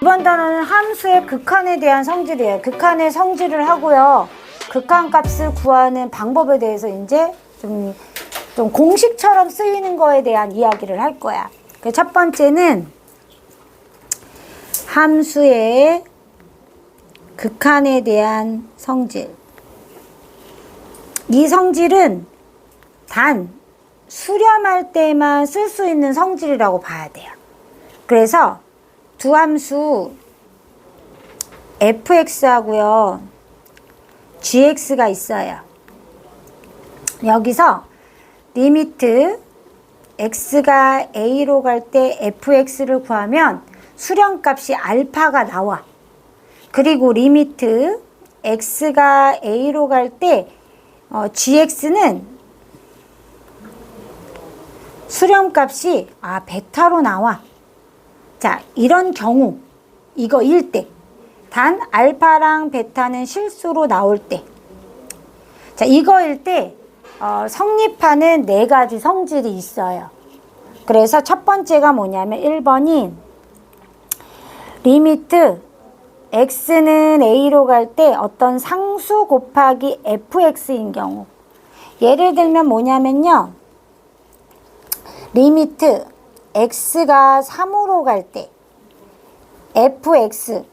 이번 단어는 함수의 극한에 대한 성질이에요. 극한의 성질을 하고요. 극한값을 구하는 방법에 대해서 이제 좀 공식처럼 쓰이는 거에 대한 이야기를 할 거야. 첫 번째는 함수의 극한에 대한 성질. 이 성질은 단 수렴할 때만 쓸 수 있는 성질이라고 봐야 돼요. 그래서 두 함수 fx하고요 gx가 있어요. 여기서 리미트 x가 a로 갈 때 fx를 구하면 수렴값이 알파가 나와. 그리고 리미트 x가 a로 갈 때 gx는 수렴값이 베타로 나와. 자, 이런 경우 이거일 때, 단 알파랑 베타는 실수로 나올 때, 자, 이거일 때 성립하는 네 가지 성질이 있어요. 그래서 첫 번째가 뭐냐면 1번이 리미트 x는 a로 갈 때 어떤 상수 곱하기 fx인 경우. 예를 들면 뭐냐면요, 리미트 x가 3으로 갈 때 fx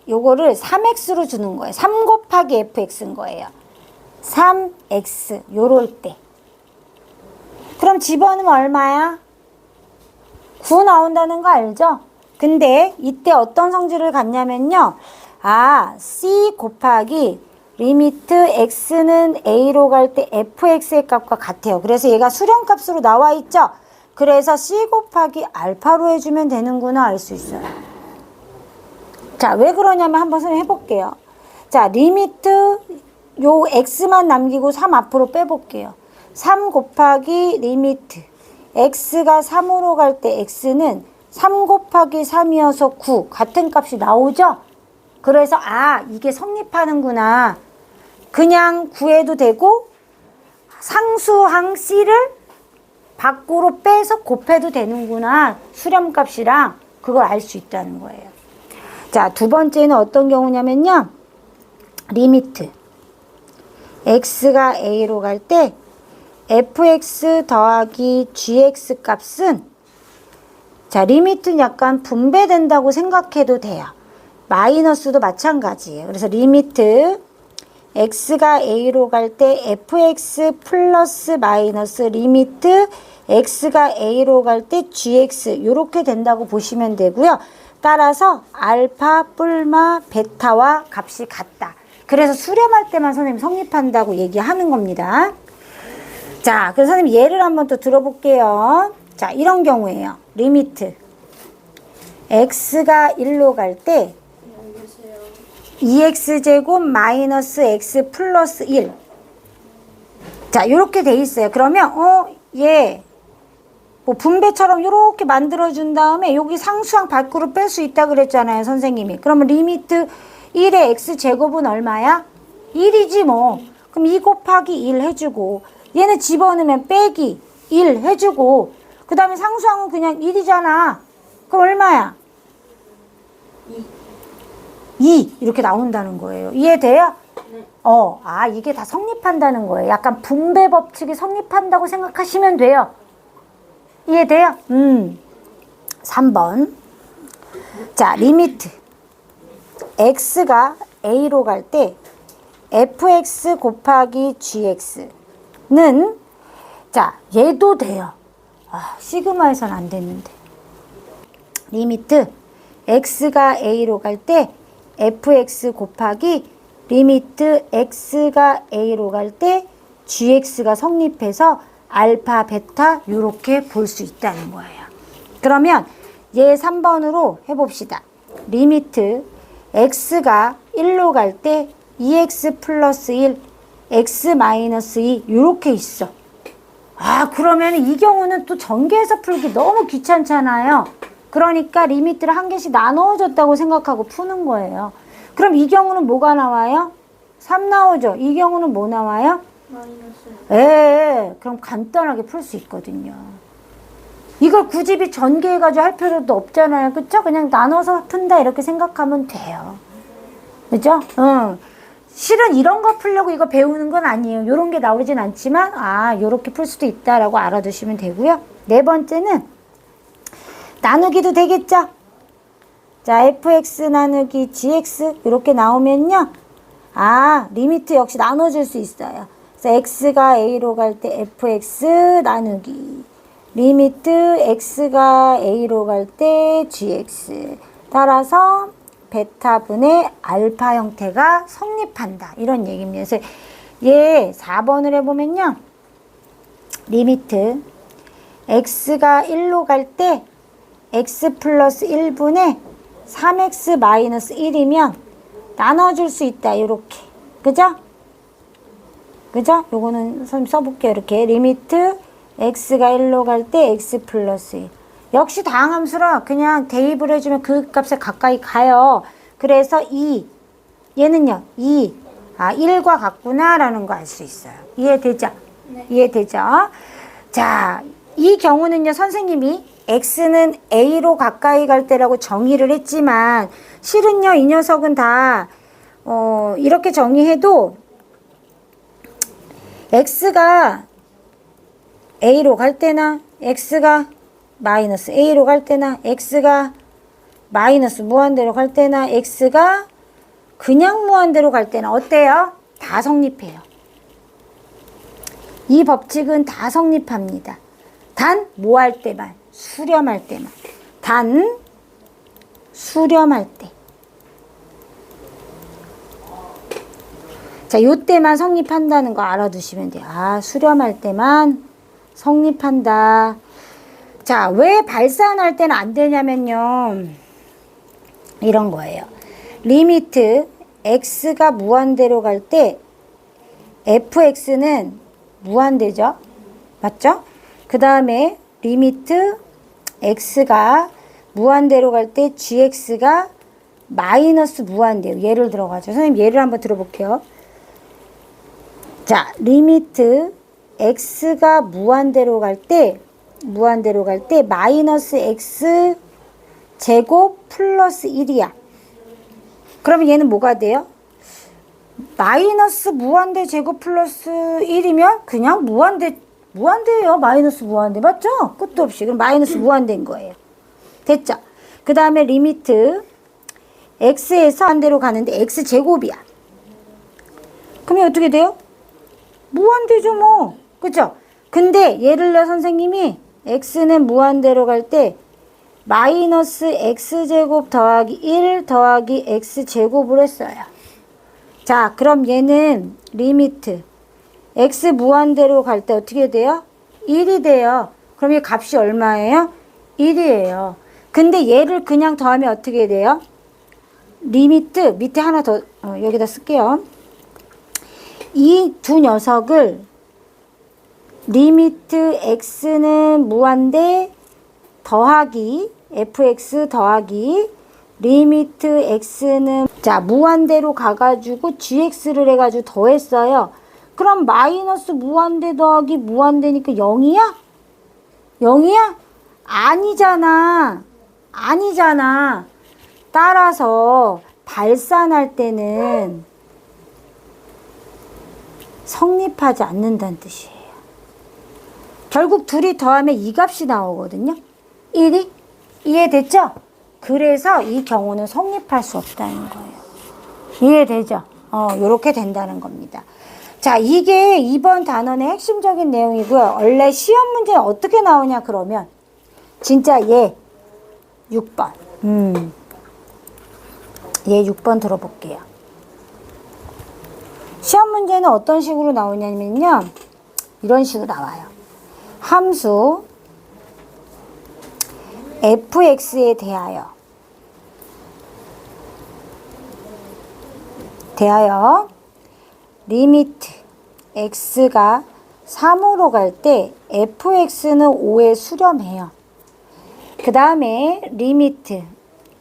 요거를 3x로 주는 거예요. 3 곱하기 fx인 거예요. 3x 요럴 때. 그럼 집어넣으면 얼마야? 9 나온다는 거 알죠? 근데 이때 어떤 성질을 갖냐면요, c 곱하기 리미트 x는 a로 갈 때 fx의 값과 같아요. 그래서 얘가 수렴값으로 나와 있죠? 그래서 c 곱하기 알파로 해주면 되는구나 알 수 있어요. 자, 왜 그러냐면 한번 선생님 해볼게요. 자, 리미트 요 x만 남기고 3 앞으로 빼볼게요. 3 곱하기 리미트 x가 3으로 갈 때 x는 3 곱하기 3이어서 9 같은 값이 나오죠? 그래서 이게 성립하는구나. 그냥 구해도 되고 상수항 c를 밖으로 빼서 곱해도 되는구나. 수렴값이랑 그걸 알 수 있다는 거예요. 자, 두 번째는 어떤 경우냐면요, 리미트 x가 a로 갈 때 fx 더하기 gx 값은, 자, 리미트는 약간 분배된다고 생각해도 돼요. 마이너스도 마찬가지예요. 그래서 리미트 x가 a로 갈 때 fx 플러스 마이너스 리미트 x가 a로 갈 때 gx 이렇게 된다고 보시면 되고요. 따라서 알파, 뿔마, 베타와 값이 같다. 그래서 수렴할 때만 선생님 성립한다고 얘기하는 겁니다. 자, 그래서 선생님 예를 한번 또 들어볼게요. 자, 이런 경우에요. 리미트 x가 1로 갈 때 2x제곱 마이너스 x 플러스 1. 자, 요렇게 돼 있어요. 그러면 얘 뭐 분배처럼 요렇게 만들어준 다음에 여기 상수항 밖으로 뺄 수 있다 그랬잖아요, 선생님이. 그러면 리미트 1의 x제곱은 얼마야? 1이지 뭐. 그럼 2 곱하기 1 해주고, 얘는 집어넣으면 빼기 1 해주고, 그 다음에 상수항은 그냥 1이잖아. 그럼 얼마야? 2 이렇게 나온다는 거예요. 이해돼요? 네. 이게 다 성립한다는 거예요. 약간 분배 법칙이 성립한다고 생각하시면 돼요. 이해돼요? 3번. 자, 리미트 x가 a로 갈 때 fx 곱하기 gx는, 자, 얘도 돼요. 시그마에서는 안 됐는데. 리미트 x가 a로 갈 때 fx 곱하기 리미트 x가 a로 갈 때 gx가 성립해서 알파, 베타 이렇게 볼 수 있다는 거예요. 그러면 얘 3번으로 해봅시다. 리미트 x가 1로 갈 때 2x 플러스 1, x 마이너스 2 이렇게 있어. 그러면 이 경우는 또 전개해서 풀기 너무 귀찮잖아요. 그러니까 리미트를 한 개씩 나누어줬다고 생각하고 푸는 거예요. 그럼 이 경우는 뭐가 나와요? 3 나오죠. 이 경우는 뭐 나와요? 마이너스. 그럼 간단하게 풀 수 있거든요. 이걸 굳이 전개해가지고 할 필요도 없잖아요. 그쵸? 그냥 나눠서 푼다 이렇게 생각하면 돼요. 그죠? 실은 이런 거 풀려고 이거 배우는 건 아니에요. 요런 게 나오진 않지만 요렇게 풀 수도 있다라고 알아두시면 되고요. 네 번째는 나누기도 되겠죠? 자, fx 나누기 gx 이렇게 나오면요. 리미트 역시 나눠줄 수 있어요. 그래서 x가 a로 갈 때 fx 나누기 리미트 x가 a로 갈 때 gx 따라서 베타분의 알파 형태가 성립한다. 이런 얘기입니다. 그래서 얘 4번을 해보면요. 리미트 x가 1로 갈 때 x 플러스 1분의 3x 마이너스 1이면 나눠줄 수 있다. 이렇게. 그죠? 그죠? 요거는 선생님 써볼게요. 이렇게. 리미트 x가 1로 갈 때 x 플러스 1. 역시 다항함수라 그냥 대입을 해주면 그 값에 가까이 가요. 그래서 2. 얘는요. 2. 1과 같구나 라는 거 알 수 있어요. 이해되죠? 네. 이해되죠? 자, 이 경우는요. 선생님이 x는 a로 가까이 갈 때라고 정의를 했지만 실은요. 이 녀석은 다 이렇게 정의해도 x가 a로 갈 때나 x가 마이너스 a로 갈 때나 x가 마이너스 무한대로 갈 때나 x가 그냥 무한대로 갈 때나 어때요? 다 성립해요. 이 법칙은 다 성립합니다. 단 뭐 할 때만, 수렴할 때만. 단 수렴할 때. 자, 요때만 성립한다는 거 알아두시면 돼요. 수렴할 때만 성립한다. 자, 왜 발산할 때는 안 되냐면요. 이런 거예요. 리미트 x가 무한대로 갈 때 fx는 무한대죠. 맞죠? 그 다음에 리미트 x가 무한대로 갈 때 gx가 마이너스 무한대요. 예를 들어가죠. 선생님 예를 한번 들어볼게요. 자, 리미트 x가 무한대로 갈 때 마이너스 x 제곱 플러스 1이야. 그러면 얘는 뭐가 돼요? 마이너스 무한대 제곱 플러스 1이면 그냥 무한대예요. 마이너스 무한대. 맞죠? 끝도 없이. 그럼 마이너스 무한대인 거예요. 됐죠? 그 다음에 리미트 x에서 무한대로 가는데 x 제곱이야. 그러면 어떻게 돼요? 무한대죠 뭐. 그죠? 근데 예를 들어 선생님이 x는 무한대로 갈 때 마이너스 x제곱 더하기 1 더하기 x제곱을 했어요. 자, 그럼 얘는 리미트 x 무한대로 갈 때 어떻게 돼요? 1이 돼요. 그럼 이 값이 얼마예요? 1이에요. 근데 얘를 그냥 더하면 어떻게 돼요? 리미트 밑에 하나 더 여기다 쓸게요. 이 두 녀석을 리미트 x는 무한대 더하기 fx 더하기 리미트 x는 무한대로 가가지고 gx를 해가지고 더했어요. 그럼 마이너스 무한대 더하기 무한대니까 0이야? 0이야? 아니잖아. 따라서 발산할 때는 성립하지 않는다는 뜻이에요. 결국 둘이 더하면 이 값이 나오거든요. 1이? 이해됐죠? 그래서 이 경우는 성립할 수 없다는 거예요. 이해되죠? 요렇게 된다는 겁니다. 자, 이게 이번 단원의 핵심적인 내용이고요. 원래 시험 문제는 어떻게 나오냐 그러면 진짜 얘 6번. 얘 6번 들어볼게요. 시험 문제는 어떤 식으로 나오냐면요. 이런 식으로 나와요. 함수 fx에 대하여 리미트 x가 3으로 갈 때 fx는 5에 수렴해요. 그 다음에 리미트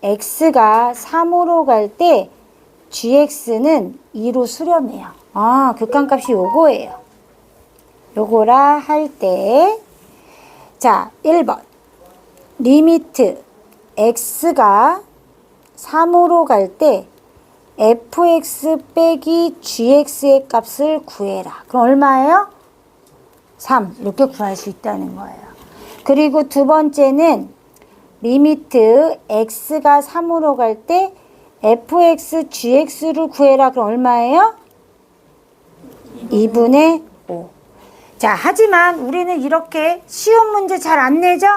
x가 3으로 갈 때 gx는 2로 수렴해요. 극한값이 요거예요. 요거라 할 때, 자, 1번. 리미트 x가 3으로 갈 때 fx 빼기 gx의 값을 구해라. 그럼 얼마예요? 3. 이렇게 구할 수 있다는 거예요. 그리고 두 번째는 리미트 x가 3으로 갈 때 fx gx를 구해라. 그럼 얼마예요? 2분의 5. 자, 하지만 우리는 이렇게 쉬운 문제 잘 안 내죠?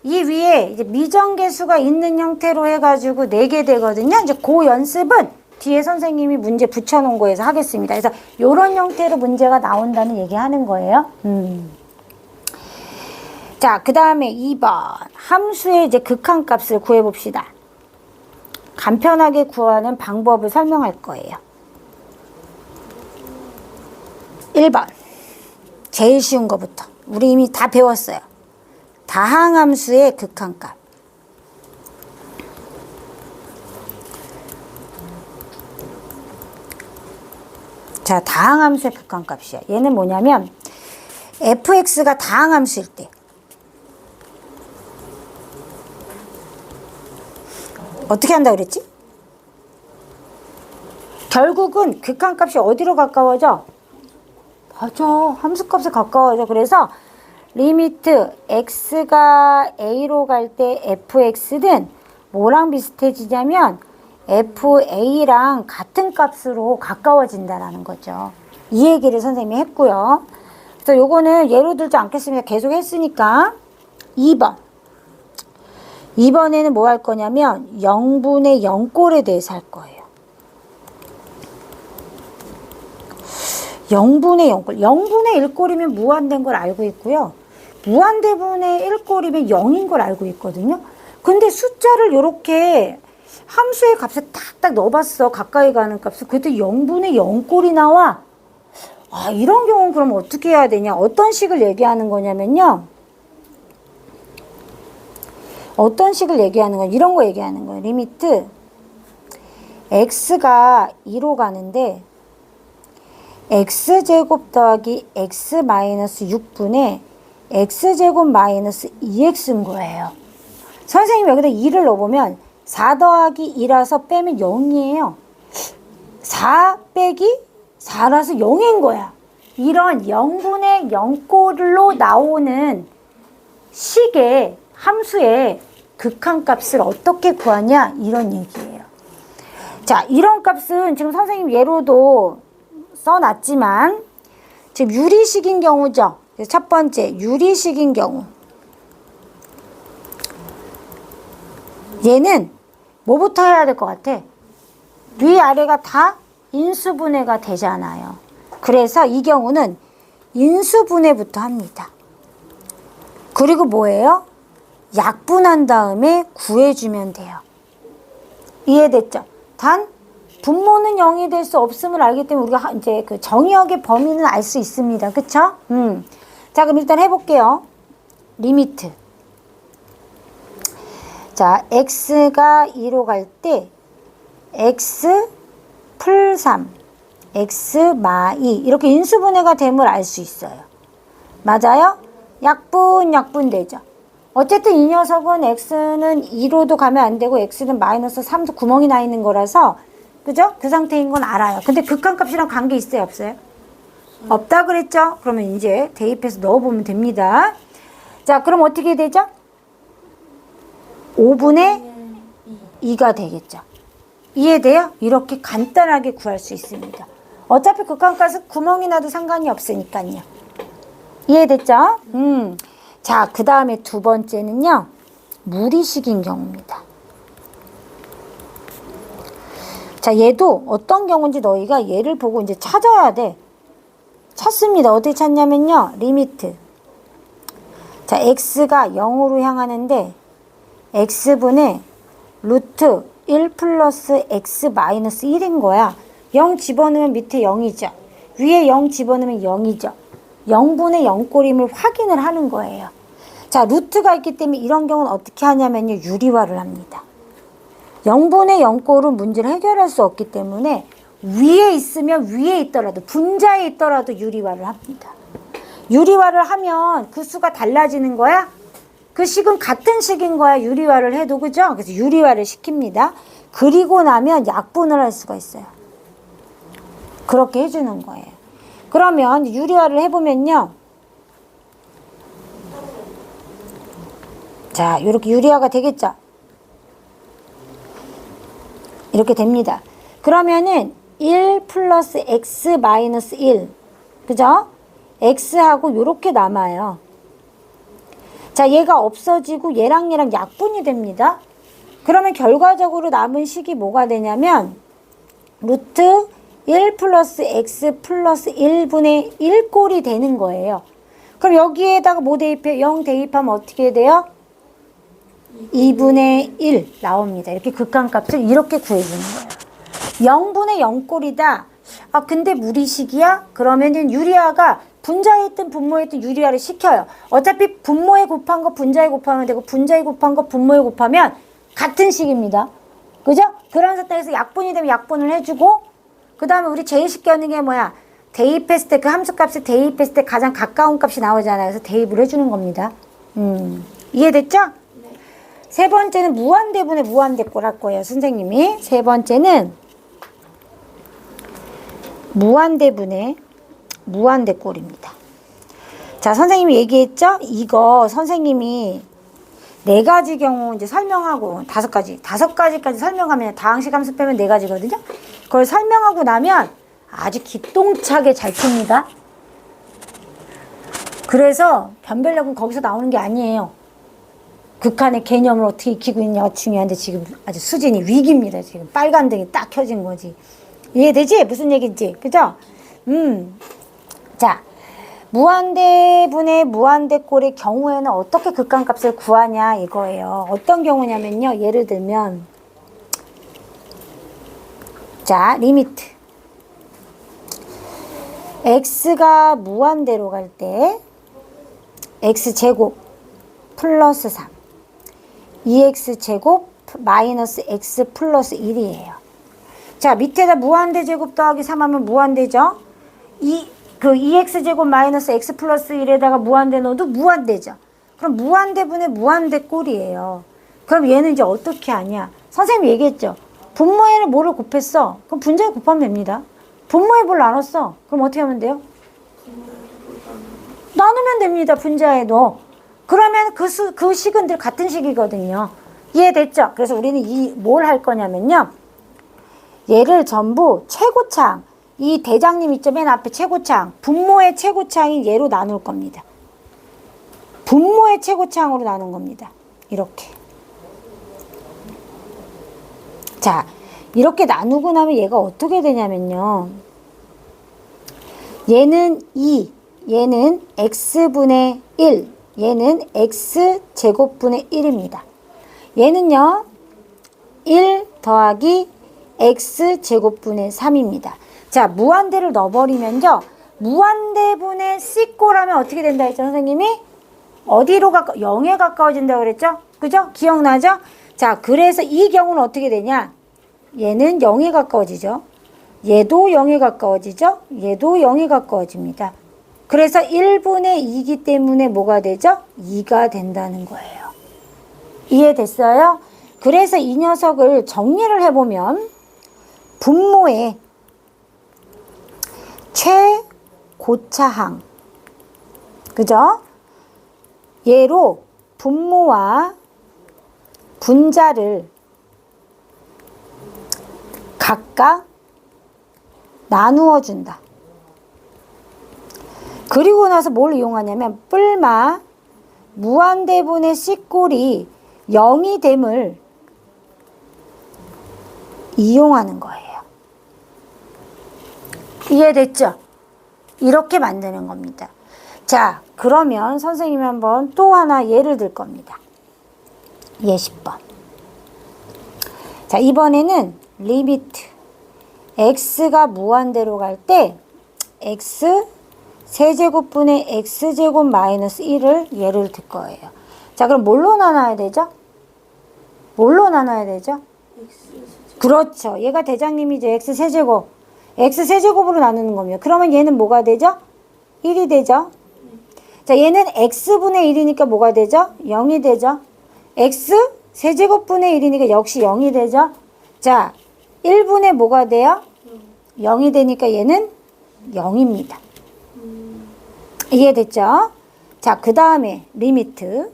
이 위에 이제 미정계수가 있는 형태로 해가지고 내게 되거든요. 이제 그 연습은 뒤에 선생님이 문제 붙여놓은 거에서 하겠습니다. 그래서 이런 형태로 문제가 나온다는 얘기하는 거예요. 자, 그 다음에 2번 함수의 이제 극한값을 구해봅시다. 간편하게 구하는 방법을 설명할 거예요. 1번 제일 쉬운 거부터 우리 이미 다 배웠어요. 다항함수의 극한값. 자, 다항함수의 극한값이야. 얘는 뭐냐면 fx가 다항함수일 때 어떻게 한다고 그랬지? 결국은 극한값이 어디로 가까워져? 맞아. 함수값에 가까워져. 그래서 리미트 x가 a로 갈 때 fx는 뭐랑 비슷해지냐면 fa랑 같은 값으로 가까워진다라는 거죠. 이 얘기를 선생님이 했고요. 그래서 요거는 예로 들지 않겠습니다. 계속 했으니까 2번. 2번에는 뭐 할 거냐면 0분의 0꼴에 대해서 할 거예요. 0분의 0꼴. 0분의 1꼴이면 무한대인 걸 알고 있고요. 무한대분의 1꼴이면 0인 걸 알고 있거든요. 근데 숫자를 이렇게 함수의 값에 딱딱 넣어봤어. 가까이 가는 값을. 그래도 0분의 0꼴이 나와. 아, 이런 경우는 그럼 어떻게 해야 되냐. 어떤 식을 얘기하는 거냐면요. 어떤 식을 얘기하는 거냐. 이런 거 얘기하는 거예요. 리미트 x가 2로 가는데 x제곱 더하기 x 마이너스 6분의 x제곱 마이너스 2x인 거예요. 선생님이 여기다 2를 넣어보면 4 더하기 2라서 빼면 0이에요. 4 빼기 4라서 0인 거야. 이런 0분의 0꼴로 나오는 식의 함수의 극한값을 어떻게 구하냐 이런 얘기예요. 자, 이런 값은 지금 선생님 예로도 써놨지만 지금 유리식인 경우죠. 첫 번째 유리식인 경우 얘는 뭐부터 해야 될 것 같아? 위아래가 다 인수분해가 되잖아요. 그래서 이 경우는 인수분해부터 합니다. 그리고 뭐예요? 약분한 다음에 구해주면 돼요. 이해됐죠? 단 분모는 0이 될 수 없음을 알기 때문에 우리가 이제 그 정의역의 범위는 알 수 있습니다. 그쵸? 자, 그럼 일단 해볼게요. 리미트. 자, x가 2로 갈 때 x 풀 3, x 마 2 이렇게 인수분해가 됨을 알 수 있어요. 맞아요? 약분 되죠. 어쨌든 이 녀석은 x는 2로도 가면 안 되고 x는 마이너스 3도 구멍이 나 있는 거라서 그죠? 그 상태인 건 알아요. 근데 극한값이랑 관계 있어요? 없어요? 없다 그랬죠? 그러면 이제 대입해서 넣어보면 됩니다. 자, 그럼 어떻게 되죠? 5분의 2가 되겠죠. 이해돼요? 이렇게 간단하게 구할 수 있습니다. 어차피 극한값은 구멍이 나도 상관이 없으니까요. 이해됐죠? 자, 그 다음에 두 번째는요. 무리식인 경우입니다. 자, 얘도 어떤 경우인지 너희가 얘를 보고 이제 찾아야 돼. 찾습니다. 어떻게 찾냐면요. 리미트. 자, x가 0으로 향하는데 x분의 루트 1 플러스 x 마이너스 1인 거야. 0 집어넣으면 밑에 0이죠. 위에 0 집어넣으면 0이죠. 0분의 0꼴임을 확인을 하는 거예요. 자, 루트가 있기 때문에 이런 경우는 어떻게 하냐면요. 유리화를 합니다. 0분의 0꼴은 문제를 해결할 수 없기 때문에 위에 있으면 위에 있더라도 분자에 있더라도 유리화를 합니다. 유리화를 하면 그 수가 달라지는 거야? 그 식은 같은 식인 거야. 유리화를 해도. 그죠? 그래서 유리화를 시킵니다. 그리고 나면 약분을 할 수가 있어요. 그렇게 해주는 거예요. 그러면 유리화를 해보면요. 자, 이렇게 유리화가 되겠죠? 이렇게 됩니다. 그러면은 1 플러스 x 마이너스 1. 그죠? x하고 이렇게 남아요. 자, 얘가 없어지고 얘랑 약분이 됩니다. 그러면 결과적으로 남은 식이 뭐가 되냐면 루트 1 플러스 x 플러스 1분의 1꼴이 되는 거예요. 그럼 여기에다가 뭐 대입해? 0 대입하면 어떻게 돼요? 2분의 1 나옵니다. 이렇게 극한값을 이렇게 구해주는 거예요. 0분의 0꼴이다. 아, 근데 무리식이야? 그러면은 유리화가 분자에 있든 분모에 있든 유리화를 시켜요. 어차피 분모에 곱한 거 분자에 곱하면 되고 분자에 곱한 거 분모에 곱하면 같은 식입니다. 그죠? 그런 상태에서 약분이 되면 약분을 해주고, 그 다음에 우리 제일 쉽게 하는 게 뭐야? 대입했을 때 그 함수값에 대입했을 때 가장 가까운 값이 나오잖아요. 그래서 대입을 해주는 겁니다. 이해됐죠? 네. 세 번째는 무한대분의 무한대꼴 할 거예요. 선생님이. 세 번째는 무한대분의 무한대꼴입니다. 자, 선생님이 얘기했죠? 이거 선생님이 네 가지 경우 이제 설명하고 다섯 가지까지 설명하면 다항식 함수 빼면 네 가지거든요. 그걸 설명하고 나면 아주 기똥차게 잘 풉니다. 그래서 변별력은 거기서 나오는 게 아니에요. 극한의 개념을 어떻게 익히고 있냐가 중요한데 지금 아주 수진이 위기입니다. 지금 빨간 등이 딱 켜진 거지. 이해되지? 무슨 얘기인지. 그죠? 자, 무한대분의 무한대꼴의 경우에는 어떻게 극한값을 구하냐 이거예요. 어떤 경우냐면요. 예를 들면 자, 리미트 x가 무한대로 갈 때 x제곱 플러스 3 2x제곱 마이너스 x 플러스 1이에요. 자, 밑에다 무한대 제곱 더하기 3 하면 무한대죠. 2x제곱 마이너스 x 플러스 1에다가 무한대 넣어도 무한대죠. 그럼 무한대분의 무한대꼴이에요. 그럼 얘는 이제 어떻게 하냐? 선생님이 얘기했죠. 분모에는 뭐를 곱했어? 그럼 분자에 곱하면 됩니다. 분모에 뭘 나눴어? 그럼 어떻게 하면 돼요? 나누면 됩니다. 분자에도. 그러면 그 식은들 같은 식이거든요. 이해됐죠? 그래서 우리는 뭘 할 거냐면요. 얘를 전부 최고창, 이 대장님 있죠? 맨 앞에 최고창, 분모의 최고창인 얘로 나눌 겁니다. 분모의 최고창으로 나눈 겁니다. 이렇게. 자, 이렇게 나누고 나면 얘가 어떻게 되냐면요. 얘는 2, 얘는 x분의 1, 얘는 x제곱분의 1입니다. 얘는요. 1 더하기 x제곱분의 3입니다. 자, 무한대를 넣어버리면요. 무한대분의 C꼴하면 어떻게 된다 했죠, 선생님이? 어디로 0에 가까워진다고 그랬죠? 그죠? 기억나죠? 자, 그래서 이 경우는 어떻게 되냐? 얘는 0에 가까워지죠. 얘도 0에 가까워지죠. 얘도 0에 가까워집니다. 그래서 1분의 2이기 때문에 뭐가 되죠? 2가 된다는 거예요. 이해됐어요? 그래서 이 녀석을 정리를 해보면 분모의 최고차항, 그죠? 얘로 분모와 분자를 각각 나누어 준다. 그리고 나서 뭘 이용하냐면 뿔마 무한대분의 C꼴이 0이 됨을 이용하는 거예요. 이해됐죠? 이렇게 만드는 겁니다. 자, 그러면 선생님이 한번 또 하나 예를 들 겁니다. 예 10번. 자, 이번에는 리미트 x가 무한대로 갈 때 x 세제곱분의 x제곱 마이너스 1을 예를 들 거예요. 자, 그럼 뭘로 나눠야 되죠? 뭘로 나눠야 되죠? 그렇죠. 얘가 대장님이죠. x세제곱. x세제곱으로 나누는 겁니다. 그러면 얘는 뭐가 되죠? 1이 되죠? 자, 얘는 x분의 1이니까 뭐가 되죠? 0이 되죠. x 세제곱분의 1이니까 역시 0이 되죠. 자, 1분의 뭐가 돼요? 0이 되니까 얘는 0입니다. 이해됐죠? 자, 그 다음에 리미트.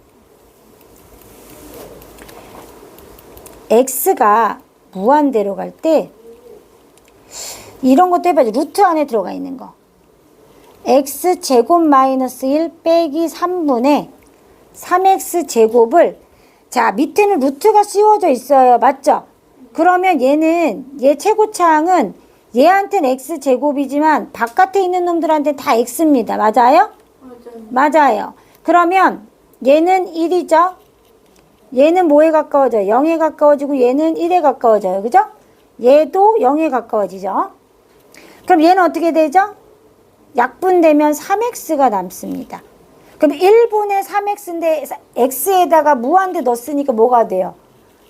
x가 무한대로 갈 때 이런 것도 해봐야지. 루트 안에 들어가 있는 거. x제곱 마이너스 1 빼기 3분의 3x제곱을, 자, 밑에는 루트가 씌워져 있어요. 맞죠? 그러면 얘 최고차항은 얘한테는 x제곱이지만 바깥에 있는 놈들한테는 다 x입니다. 맞아요? 맞아요. 그러면 얘는 1이죠? 얘는 뭐에 가까워져요? 0에 가까워지고 얘는 1에 가까워져요. 그죠? 얘도 0에 가까워지죠? 그럼 얘는 어떻게 되죠? 약분되면 3x가 남습니다. 그럼 1분의 3x인데 x에다가 무한대 넣었으니까 뭐가 돼요?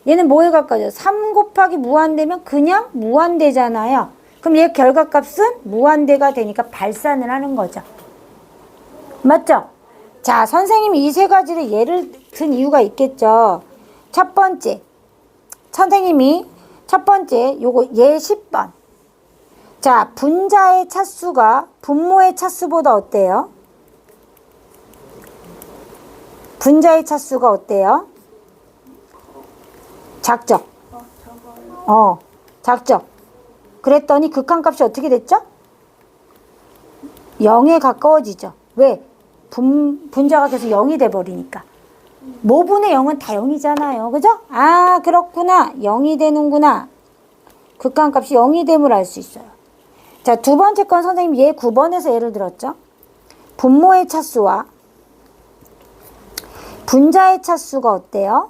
얘는 뭐에 가까워져요? 3 곱하기 무한대면 그냥 무한대잖아요. 그럼 얘 결과값은 무한대가 되니까 발산을 하는 거죠. 맞죠? 자, 선생님이 이 세 가지를 예를 든 이유가 있겠죠. 첫 번째, 선생님이 첫 번째 요거 예 10번. 자, 분자의 차수가 분모의 차수보다 어때요? 분자의 차수가 어때요? 작죠? 작죠? 그랬더니 극한값이 어떻게 됐죠? 0에 가까워지죠. 왜? 분자가 계속 0이 돼버리니까. 모분의 0은 다 0이잖아요. 그죠? 아, 그렇구나. 0이 되는구나. 극한값이 0이 됨을 알 수 있어요. 자, 두 번째 건 선생님 얘 9번에서 예를 들었죠. 분모의 차수와 분자의 차수가 어때요?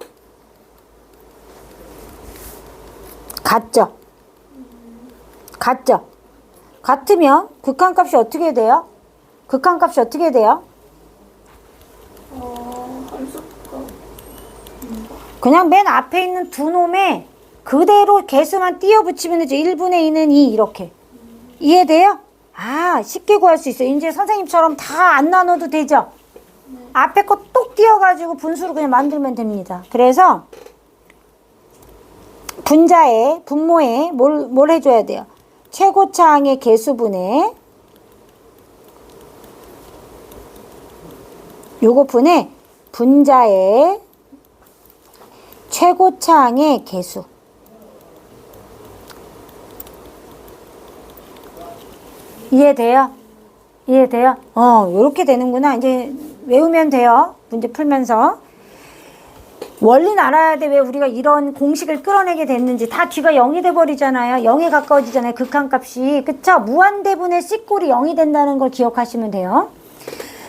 같죠? 같죠? 같으면 극한값이 어떻게 돼요? 극한값이 어떻게 돼요? 그냥 맨 앞에 있는 두 놈에 그대로 개수만 띄어 붙이면 되죠. 1분의 2는 2 이렇게. 이해돼요? 아, 쉽게 구할 수 있어요. 이제 선생님처럼 다 안 나눠도 되죠? 앞에 거 똑 띄어가지고 분수로 그냥 만들면 됩니다. 그래서 분자에, 분모에 뭘 해줘야 돼요? 최고차항의 개수분에 요거 분에 분자의 최고차항의 개수. 이해돼요? 이해돼요? 요렇게 되는구나. 이제 외우면 돼요. 문제 풀면서. 원리는 알아야 돼. 왜 우리가 이런 공식을 끌어내게 됐는지. 다 뒤가 0이 돼버리잖아요. 0에 가까워지잖아요. 극한값이. 그쵸? 무한대분의 C꼴이 0이 된다는 걸 기억하시면 돼요.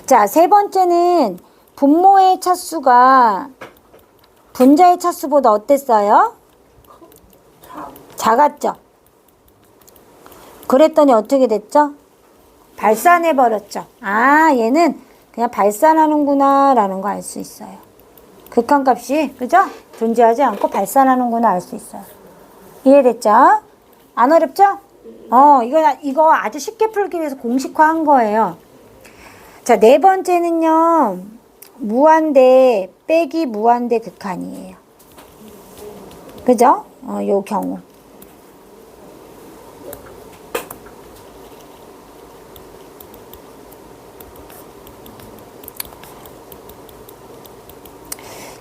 자, 세 번째는 분모의 차수가 분자의 차수보다 어땠어요? 작았죠? 그랬더니 어떻게 됐죠? 발산해버렸죠. 아, 얘는 그냥 발산하는구나 라는 거 알 수 있어요. 극한값이, 그죠? 존재하지 않고 발산하는구나 알 수 있어요. 이해됐죠? 안 어렵죠? 이거 아주 쉽게 풀기 위해서 공식화한 거예요. 자, 네 번째는요. 무한대 빼기 무한대 극한이에요. 그죠? 요 경우.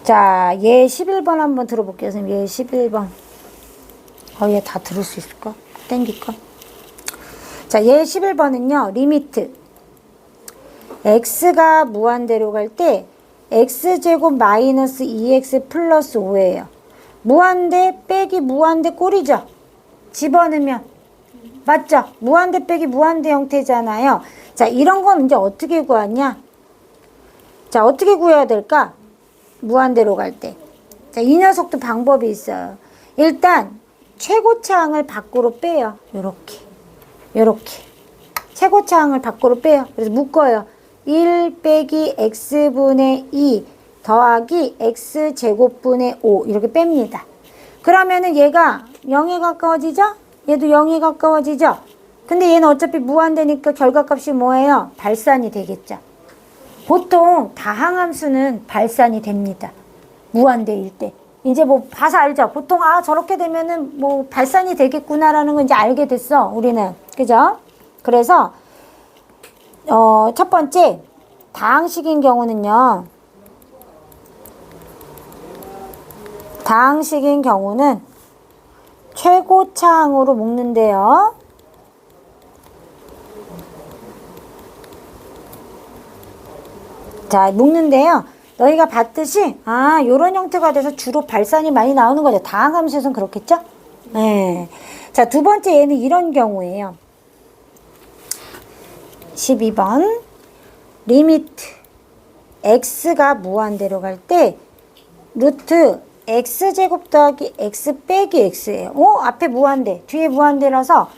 자, 얘 11번 한번 들어볼게요. 선생님, 얘 11번. 얘 다 들을 수 있을까? 땡길까? 자, 얘 11번은요, 리미트. x가 무한대로 갈 때, x제곱 마이너스 2x 플러스 5예요. 무한대 빼기 무한대 꼴이죠? 집어넣으면. 맞죠? 무한대 빼기 무한대 형태잖아요. 자, 이런 건 이제 어떻게 구하냐? 자, 어떻게 구해야 될까? 무한대로 갈 때. 자, 이 녀석도 방법이 있어요. 일단 최고차항을 밖으로 빼요. 요렇게. 최고차항을 밖으로 빼요. 그래서 묶어요. 1 빼기 x분의 2 더하기 x제곱분의 5 이렇게 뺍니다. 그러면은 얘가 0에 가까워지죠? 얘도 0에 가까워지죠? 근데 얘는 어차피 무한대니까 결과값이 뭐예요? 발산이 되겠죠. 보통 다항함수는 발산이 됩니다. 무한대일 때. 이제 뭐 봐서 알죠? 보통 아 저렇게 되면은 뭐 발산이 되겠구나라는 건 이제 알게 됐어. 우리는. 그죠? 그래서 첫 번째 다항식인 경우는요. 다항식인 경우는 최고차항으로 묶는데요. 자, 묶는데요. 너희가 봤듯이 요런 형태가 돼서 주로 발산이 많이 나오는 거죠. 다항함수에서는 그렇겠죠? 네. 자, 두 번째 얘는 이런 경우예요. 12번 리미트 x가 무한대로 갈 때 루트 x제곱 더하기 x 빼기 x예요. 앞에 무한대, 뒤에 무한대라서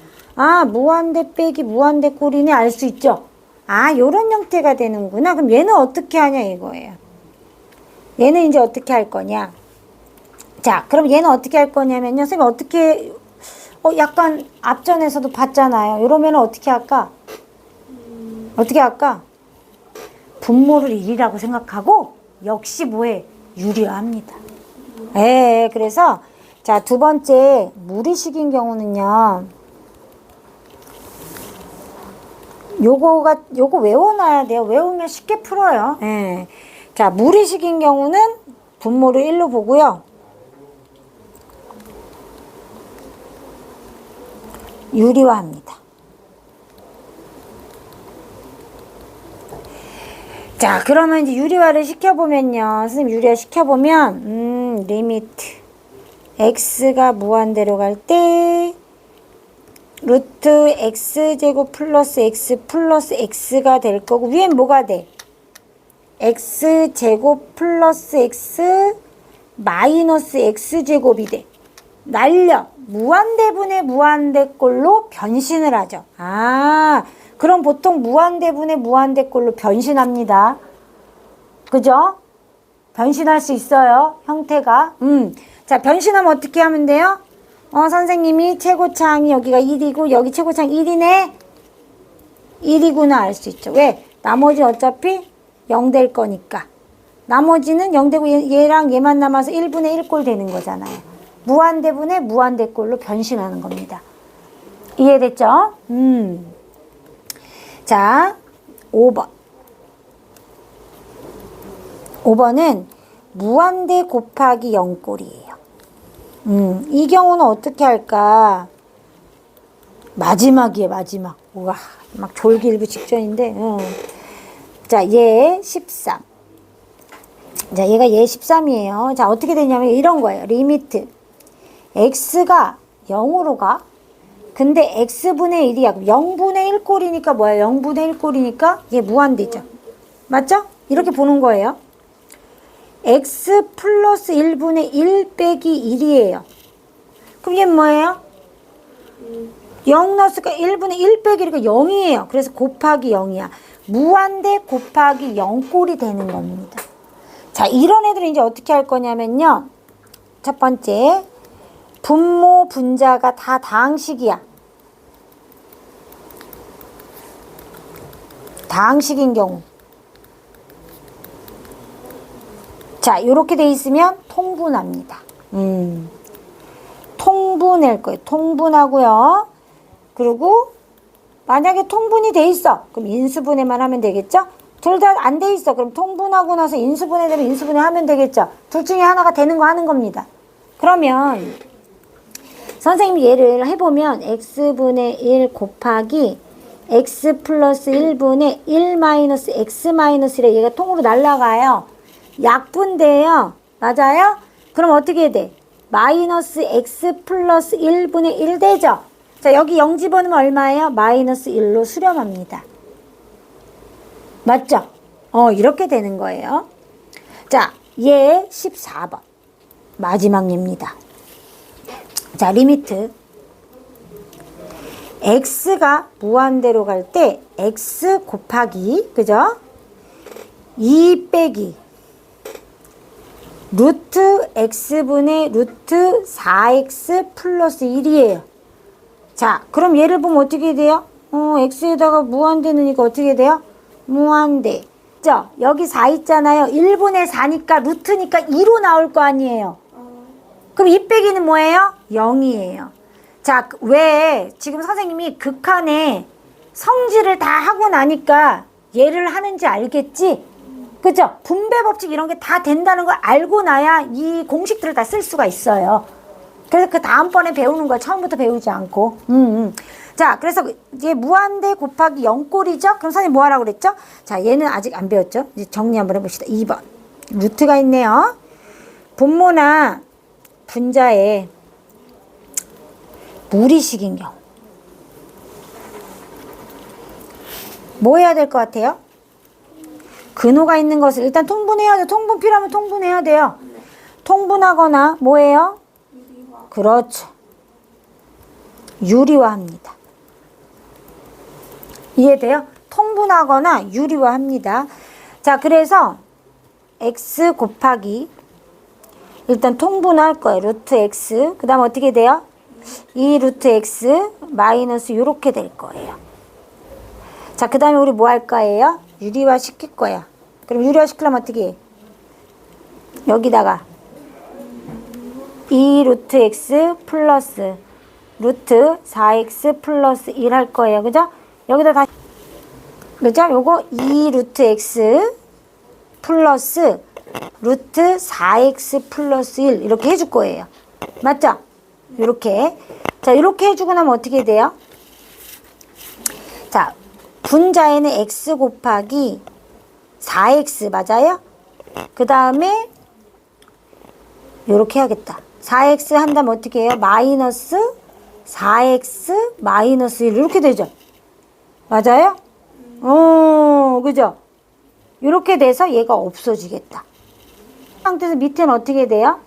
무한대 빼기 무한대 꼴이네 알 수 있죠? 요런 형태가 되는구나. 그럼 얘는 어떻게 하냐 이거예요. 얘는 이제 어떻게 할 거냐. 자, 그럼 얘는 어떻게 할 거냐면요. 선생님 어떻게, 약간 앞전에서도 봤잖아요. 이러면 어떻게 할까? 어떻게 할까? 분모를 1이라고 생각하고 역시 뭐해? 유리화합니다. 그래서 자, 두 번째 무리식인 경우는요. 요거 외워놔야 돼요. 외우면 쉽게 풀어요. 자, 무리식인 경우는 분모를 1로 보고요. 유리화합니다. 자, 그러면 이제 유리화를 시켜보면요. 선생님 유리화 시켜보면, 리미트. x가 무한대로 갈 때, 루트 x제곱 플러스 x 플러스 x가 될 거고, 위엔 뭐가 돼? x제곱 플러스 x 마이너스 x제곱이 돼. 날려. 무한대분의 무한대꼴로 변신을 하죠. 그럼 보통 무한대분의 무한대꼴로 변신합니다. 그죠? 변신할 수 있어요. 형태가. 자, 변신하면 어떻게 하면 돼요? 선생님이 최고차항이 여기가 1이고 여기 최고차항 1이네. 1이구나 알 수 있죠. 왜? 나머지 어차피 0 될 거니까. 나머지는 0 되고 얘랑 얘만 남아서 1분의 1꼴 되는 거잖아요. 무한대분의 무한대꼴로 변신하는 겁니다. 이해됐죠? 자, 5번. 5번은 무한대 곱하기 0꼴이에요. 이 경우는 어떻게 할까? 마지막이에요, 마지막. 우와, 막 졸기일부 직전인데. 자, 얘 13. 자, 얘가 얘 13이에요. 자, 어떻게 되냐면 이런 거예요. 리미트. x가 0으로 가. 근데 x분의 1이야. 0분의 1 꼴이니까 뭐야? 0분의 1 꼴이니까 얘 무한대죠. 맞죠? 이렇게 보는 거예요. x 플러스 1분의 1 빼기 1이에요. 그럼 얘 뭐예요? 0 넣었으니까 1분의 1 빼기 1이니까 0이에요. 그래서 곱하기 0이야. 무한대 곱하기 0 꼴이 되는 겁니다. 자, 이런 애들은 이제 어떻게 할 거냐면요. 첫 번째, 분모, 분자가 다 다항식이야. 다항식인 경우. 자, 요렇게 돼 있으면 통분합니다. 통분할 거예요. 통분하고요. 그리고 만약에 통분이 돼 있어. 그럼 인수분해만 하면 되겠죠? 둘 다 안 돼 있어. 그럼 통분하고 나서 인수분해 되면 인수분해 하면 되겠죠? 둘 중에 하나가 되는 거 하는 겁니다. 그러면 선생님이 예를 해보면 x분의 1 곱하기 x 플러스 1분의 1 마이너스 x 마이너스 1에 얘가 통으로 날라가요. 약분돼요. 맞아요? 그럼 어떻게 돼? 마이너스 x 플러스 1분의 1 되죠? 자, 여기 0 집어넣으면 얼마예요? 마이너스 1로 수렴합니다. 맞죠? 이렇게 되는 거예요. 자, 얘 14번. 마지막 얘입니다. 자, 리미트. x가 무한대로 갈 때 x 곱하기, 그죠? 2 빼기 루트 x분의 루트 4x 플러스 1이에요. 자, 그럼 얘를 보면 어떻게 돼요? x에다가 무한대 넣으니까 어떻게 돼요? 무한대 있죠? 여기 4 있잖아요. 1분의 4니까 루트니까 2로 나올 거 아니에요. 그럼 2 빼기는 뭐예요? 0이에요. 자, 왜 지금 선생님이 극한의 성질을 다 하고 나니까 얘를 하는지 알겠지? 그죠? 분배 법칙 이런 게 다 된다는 걸 알고 나야 이 공식들을 다 쓸 수가 있어요. 그래서 그 다음번에 배우는 거야. 처음부터 배우지 않고. 자, 그래서 이제 무한대 곱하기 0꼴이죠? 그럼 선생님 뭐 하라고 그랬죠? 자, 얘는 아직 안 배웠죠? 이제 정리 한번 해봅시다. 2번. 루트가 있네요. 분모나 분자에 무리식인 경우. 뭐 해야 될 것 같아요? 근호가 있는 것을 일단 통분해야 돼요. 통분 필요하면 통분해야 돼요. 통분하거나 뭐예요? 그렇죠. 유리화합니다. 이해돼요? 통분하거나 유리화합니다. 자, 그래서 x 곱하기 일단 통분할 거예요. 루트 x. 그 다음 어떻게 돼요? 2 루트 x 마이너스 요렇게 될 거예요. 자, 그 다음에 우리 뭐 할 거예요? 유리화 시킬 거야. 그럼 유리화 시키려면 어떻게 해? 여기다가 2 루트 x 플러스 루트 4x 플러스 1 할 거예요. 그죠? 여기다 다시 그죠? 요거 2 루트 x 플러스 루트 4x 플러스 1 이렇게 해줄 거예요. 맞죠? 요렇게. 자, 이렇게 해주고 나면 어떻게 돼요? 자, 분자에는 x 곱하기 4x 맞아요? 그 다음에 요렇게 해야겠다. 4x 한다면 어떻게 해요? 마이너스 4x 마이너스 1 이렇게 되죠? 맞아요? 그죠? 이렇게 돼서 얘가 없어지겠다. 상태에서 밑에는 어떻게 돼요?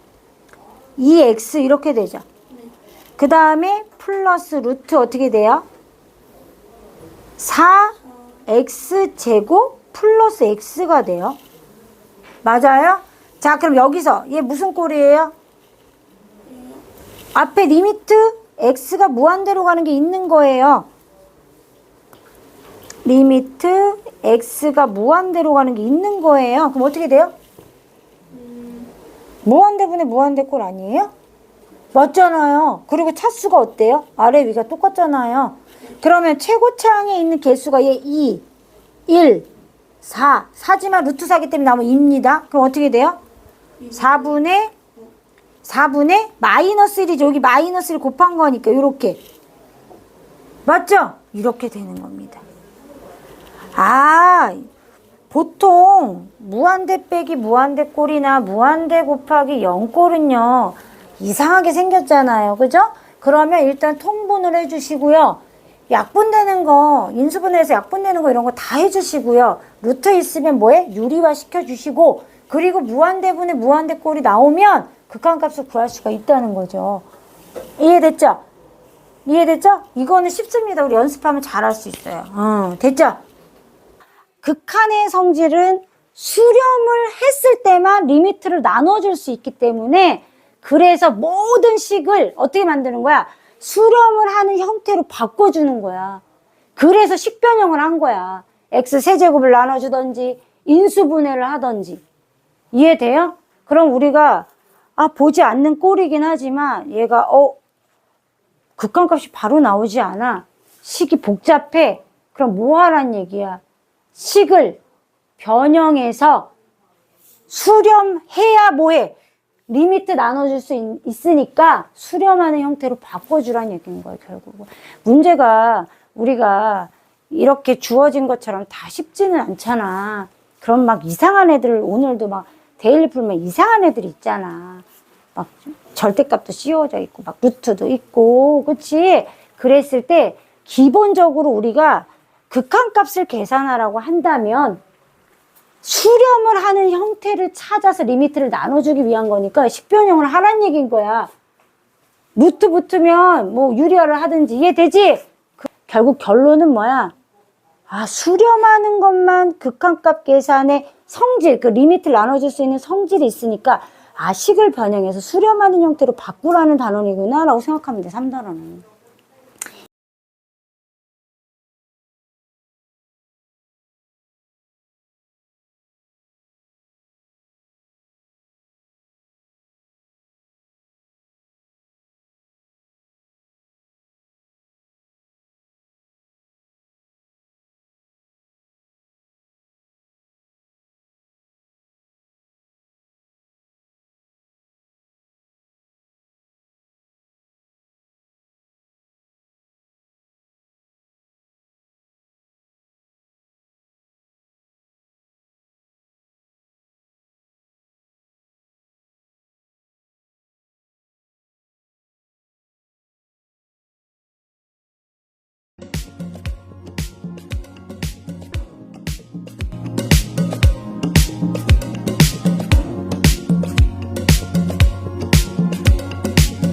2x 이렇게 되죠? 그 다음에 플러스 루트 어떻게 돼요? 4x 제곱 플러스 x가 돼요. 맞아요? 자, 그럼 여기서 얘 무슨 꼴이에요? 앞에 리미트 x가 무한대로 가는 게 있는 거예요. 리미트 x가 무한대로 가는 게 있는 거예요. 그럼 어떻게 돼요? 무한대분의 무한대 꼴 아니에요? 맞잖아요. 그리고 차수가 어때요? 아래 위가 똑같잖아요. 그러면 최고차항에 있는 개수가 얘 2, 1, 4. 4지만 루트 4기 때문에 나오면 2입니다. 그럼 어떻게 돼요? 4분의 마이너스 1이죠. 여기 마이너스 1 곱한 거니까 요렇게. 맞죠? 이렇게 되는 겁니다. 아, 보통 무한대 빼기 무한대 꼴이나 무한대 곱하기 0꼴은요. 이상하게 생겼잖아요. 그죠? 그러면 일단 통분을 해주시고요. 약분되는 거, 인수분해해서 약분되는 거 이런 거 다 해주시고요. 루트 있으면 뭐해? 유리화 시켜주시고 그리고 무한대분의 무한대꼴이 나오면 극한값을 구할 수가 있다는 거죠. 이해됐죠? 이해됐죠? 이거는 쉽습니다. 우리 연습하면 잘할 수 있어요. 됐죠? 극한의 성질은 수렴을 했을 때만 리미트를 나눠줄 수 있기 때문에 그래서 모든 식을 어떻게 만드는 거야? 수렴을 하는 형태로 바꿔주는 거야. 그래서 식변형을 한 거야. x 세제곱을 나눠주던지 인수분해를 하던지. 이해돼요? 그럼 우리가 보지 않는 꼴이긴 하지만 얘가 극한값이 바로 나오지 않아. 식이 복잡해. 그럼 뭐 하란 얘기야? 식을 변형해서 수렴해야 뭐해? 리미트 나눠줄 수 있으니까 수렴하는 형태로 바꿔주라는 얘기인 거예요, 결국은. 문제가 우리가 이렇게 주어진 것처럼 다 쉽지는 않잖아. 그럼 막 이상한 애들, 오늘도 막 데일리 풀면 이상한 애들 있잖아. 막 절대값도 씌워져 있고, 막 루트도 있고, 그치? 그랬을 때 기본적으로 우리가 극한값을 계산하라고 한다면 수렴을 하는 형태를 찾아서 리미트를 나눠주기 위한 거니까 식변형을 하란 얘기인 거야. 루트 붙으면 뭐 유리화를 하든지 이해되지? 결국 결론은 뭐야? 수렴하는 것만 극한값 계산의 성질, 그 리미트를 나눠줄 수 있는 성질이 있으니까 식을 변형해서 수렴하는 형태로 바꾸라는 단원이구나 라고 생각하면 돼, 3단원은.